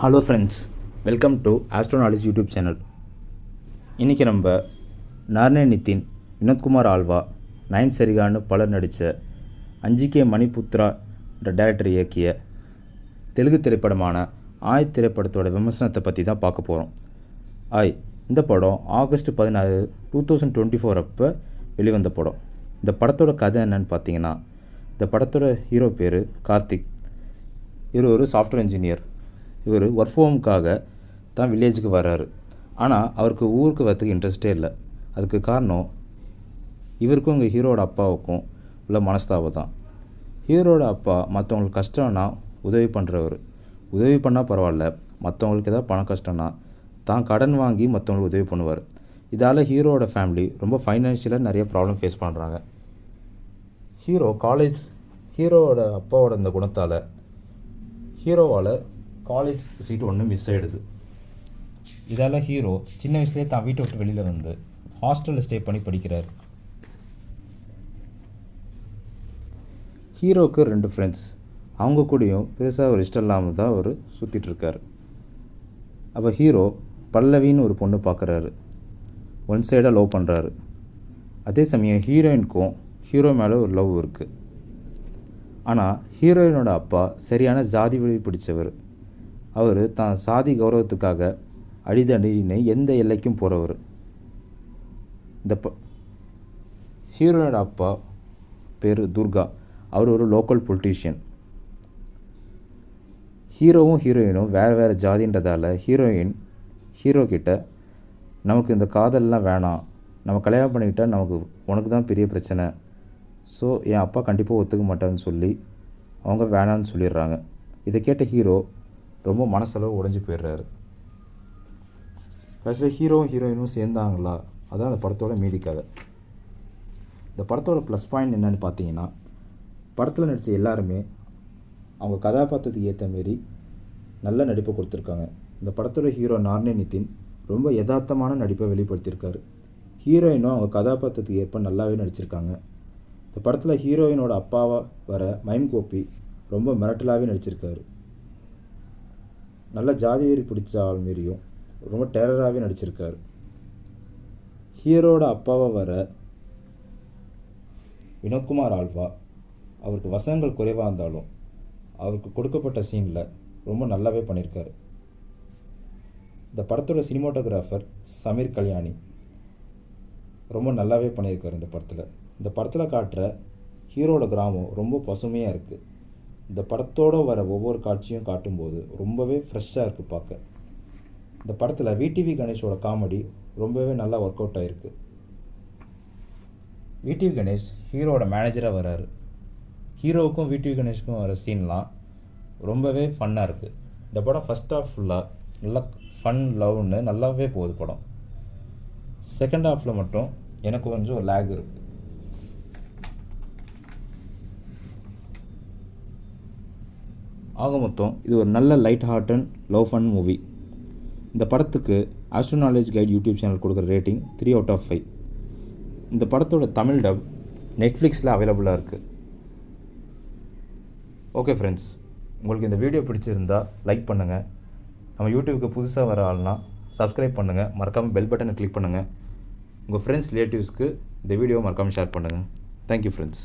Hello friends, welcome to astrology YouTube channel. இன்றைக்கி நம்ம நார்னே நிதின், வினோத்குமார் ஆல்வா, நயன் சரிகான்னு பலர் நடித்த 5K மணிபுத்ரா டைரக்டர் இயக்கிய தெலுங்கு திரைப்படமான ஆய் திரைப்படத்தோட விமர்சனத்தை பற்றி தான் பார்க்க போகிறோம். இந்த படம் ஆகஸ்ட் 16, 2024 அப்போ வெளிவந்த படம். இந்த படத்தோட கதை என்னன்னு பார்த்தீங்கன்னா, இந்த படத்தோட ஹீரோ பேர் கார்த்திக். இவர் ஒரு சாஃப்ட்வேர் இன்ஜினியர். இவர் ஒர்க் ஹோமுக்காக தான் வில்லேஜுக்கு வர்றாரு. ஆனால் அவருக்கு ஊருக்கு வரத்துக்கு இன்ட்ரெஸ்டே இல்லை. அதுக்கு காரணம் இவருக்கும் இங்கே ஹீரோட அப்பாவுக்கும் உள்ள மனஸ்தாபம் தான். ஹீரோட அப்பா மற்றவங்களுக்கு கஷ்டம்னா உதவி பண்ணுறவர். உதவி பண்ணால் பரவாயில்ல, மற்றவங்களுக்கு ஏதாவது பணம் கஷ்டம்னா தான் கடன் வாங்கி மற்றவங்களுக்கு உதவி பண்ணுவார். இதால் ஹீரோட ஃபேமிலி ரொம்ப ஃபைனான்ஷியலாக நிறைய ப்ராப்ளம் ஃபேஸ் பண்ணுறாங்க. ஹீரோவோட அப்பாவோட இந்த குணத்தால் ஹீரோவால் காலேஜ் சீட்டு ஒன்று மிஸ் ஆகிடுது. இதால் ஹீரோ சின்ன வயசுலேயே தான் வீட்டை விட்டு வெளியில் வந்து ஹாஸ்டலில் ஸ்டே பண்ணி படிக்கிறார். ஹீரோவுக்கு 2 ஃப்ரெண்ட்ஸ். அவங்க கூடயும் பெருசாக ஒரு இஷ்டம் இல்லாமல் தான் அவர் சுற்றிட்டுருக்கார். அப்போ ஹீரோ பல்லவின்னு ஒரு பொண்ணு பார்க்குறாரு. ஒன் சைடாக லவ் பண்ணுறாரு. அதே சமயம் ஹீரோயினுக்கும் ஹீரோ மேலே ஒரு லவ் இருக்குது. ஆனால் ஹீரோயினோட அப்பா சரியான ஜாதி வழி பிடிச்சவர். அவர் தான் சாதி கௌரவத்துக்காக அடிதடின்னு எந்த எல்லைக்கும் போகிறவர். இந்த ஹீரோயினோட அப்பா பேர் துர்கா. அவர் ஒரு லோக்கல் பொலிட்டீஷியன். ஹீரோவும் ஹீரோயினும் வேறு ஜாதின்றதால் ஹீரோ கிட்ட நமக்கு இந்த காதல்லாம் வேணாம், நம்ம கல்யாணம் பண்ணிக்கிட்டால் உனக்கு தான் பெரிய பிரச்சனை, ஸோ என் அப்பா கண்டிப்பாக ஒத்துக்க மாட்டான்னு சொல்லி அவங்க வேணான்னு சொல்லிடுறாங்க. இதை கேட்ட ஹீரோ ரொம்ப மனசளவு உடைஞ்சு போயிடுறாரு. கடைசியில் ஹீரோவும் ஹீரோயினும் சேர்ந்தாங்களா, அதான் அந்த படத்தோட மீதி கதை. இந்த படத்தோட ப்ளஸ் பாயிண்ட் என்னென்னு பார்த்தீங்கன்னா, படத்தில் நடித்த எல்லாருமே அவங்க கதாபாத்திரத்துக்கு ஏற்ற மாரி நல்ல நடிப்பை கொடுத்துருக்காங்க. இந்த படத்தோட ஹீரோ நார்னே நிதின் ரொம்ப யதார்த்தமான நடிப்பை வெளிப்படுத்தியிருக்காரு. ஹீரோயினும் அவங்க கதாபாத்திரத்துக்கு ஏற்ப நல்லாவே நடிச்சிருக்காங்க. இந்த படத்தில் ஹீரோயினோட அப்பாவாக வர மைம் கோபி ரொம்ப மிரட்டலாகவே நடிச்சிருக்காரு. நல்ல ஜாதி வெறி பிடிச்ச ஆள் மாரியும் ரொம்ப டெரராகவே நடிச்சிருக்காரு. ஹீரோட அப்பாவை வர வினோத்குமார் ஆல்வா, அவருக்கு வசனங்கள் குறைவாக இருந்தாலும் அவருக்கு கொடுக்கப்பட்ட சீனில் ரொம்ப நல்லாவே பண்ணியிருக்காரு. இந்த படத்தோட சினிமாட்டோகிராஃபர் சமீர் கல்யாணி ரொம்ப நல்லாவே பண்ணியிருக்காரு. இந்த படத்தில் காட்டுற ஹீரோட கிராமம் ரொம்ப பசுமையாக இருக்குது. இந்த படத்தோடு வர ஒவ்வொரு காட்சியும் காட்டும்போது ரொம்பவே ஃப்ரெஷ்ஷாக இருக்குது பார்க்க. இந்த படத்தில் விடிவி கணேஷோட காமெடி ரொம்பவே நல்லா ஒர்க் அவுட் ஆகிருக்கு. விடிவி கணேஷ் ஹீரோட மேனேஜராக வராரு. ஹீரோவுக்கும் விடிவி கணேஷுக்கும் வர சீன்லாம் ரொம்பவே ஃபன்னாக இருக்குது. இந்த படம் ஃபஸ்ட் ஹாஃப் ஃபுல்லாக நல்லா ஃபன் லவ்னு நல்லாவே போகுது படம். செகண்ட் ஹாஃபில் மட்டும் எனக்கு கொஞ்சம் லேக் இருக்குது. ஆக மொத்தம் இது ஒரு நல்ல light heart and love fun movie. இந்த படத்துக்கு ஆஸ்ட்ரோனாலஜி கைட் யூடியூப் சேனல் கொடுக்குற ரேட்டிங் 3 out of 5. இந்த படத்தோட தமிழ் டப் நெட்ஃப்ளிக்ஸில் அவைலபிளாக இருக்குது. ஓகே ஃப்ரெண்ட்ஸ், உங்களுக்கு இந்த வீடியோ பிடிச்சிருந்தா லைக் பண்ணுங்கள். நம்ம யூடியூபுக்கு புதுசாக வர ஆள்னா சப்ஸ்கிரைப் பண்ணுங்கள். மறக்காமல் பெல் பட்டனை கிளிக் பண்ணுங்கள். உங்கள் ஃப்ரெண்ட்ஸ் ரிலேட்டிவ்ஸ்க்கு இந்த வீடியோவை மறக்காமல் ஷேர் பண்ணுங்கள். Thank you friends.